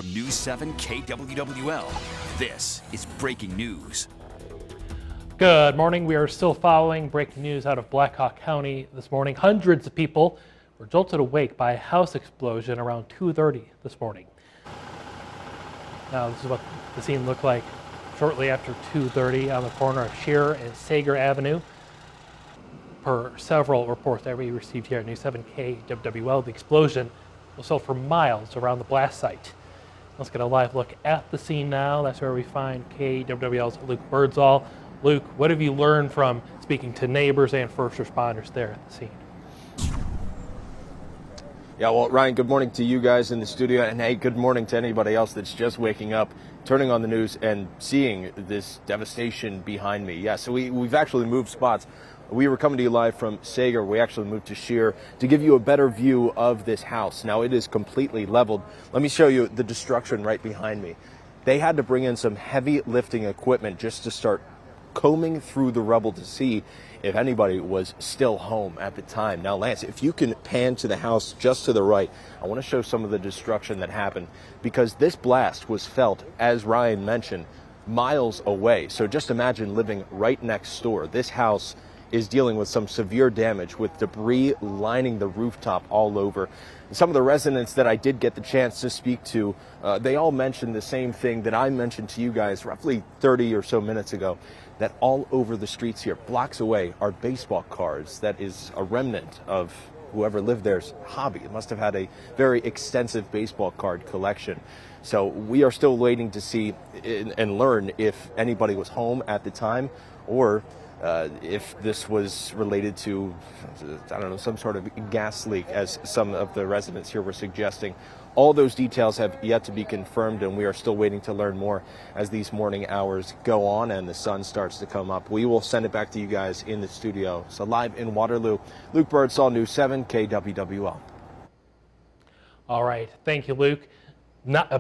From News 7 KWWL, this is breaking news. Good morning. We are still following breaking news out of Black Hawk County this morning. Hundreds of people were jolted awake by a house explosion around 2:30 this morning. Now, this is what the scene looked like shortly after 2:30 on the corner of Shearer and Sager Avenue. Per several reports that we received here at News 7 KWWL, the explosion was felt for miles around the blast site. Let's get a live look at the scene now. That's where we find KWWL's Luke Birdsall. Luke, what have you learned from speaking to neighbors and first responders there at the scene? Yeah, well, Ryan, good morning to you guys in the studio, and hey, good morning to anybody else that's just waking up, turning on the news, and seeing this devastation behind me. Yeah, so we've actually moved spots. We were coming to you live from Sager. We actually moved to Shearer to give you a better view of this house. Now, it is completely leveled. Let me show you the destruction right behind me. They had to bring in some heavy lifting equipment just to start combing through the rubble to see if anybody was still home at the time. Now, Lance, if you can pan to the house just to the right, I want to show some of the destruction that happened, because this blast was felt, as Ryan mentioned, miles away. So just imagine living right next door. This house is dealing with some severe damage, with debris lining the rooftop all over. Some of the residents that I did get the chance to speak to, they all mentioned the same thing that I mentioned to you guys roughly 30 or so minutes ago, that all over the streets here, blocks away, are baseball cards. That is a remnant of whoever lived there's hobby. It must have had a very extensive baseball card collection. So we are still waiting to see and learn if anybody was home at the time, or if this was related to, I don't know, some sort of gas leak, as some of the residents here were suggesting. All those details have yet to be confirmed, and we are still waiting to learn more as these morning hours go on and the sun starts to come up. We will send it back to you guys in the studio. So live in Waterloo, Luke Birdsall, News 7 KWWL. All right, thank you, Luke.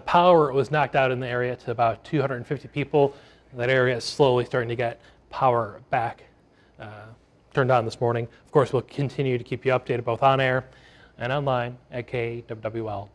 Power was knocked out in the area to about 250 people. That area is slowly starting to get power back turned on this morning. Of course, we'll continue to keep you updated both on air and online at kwwl.com.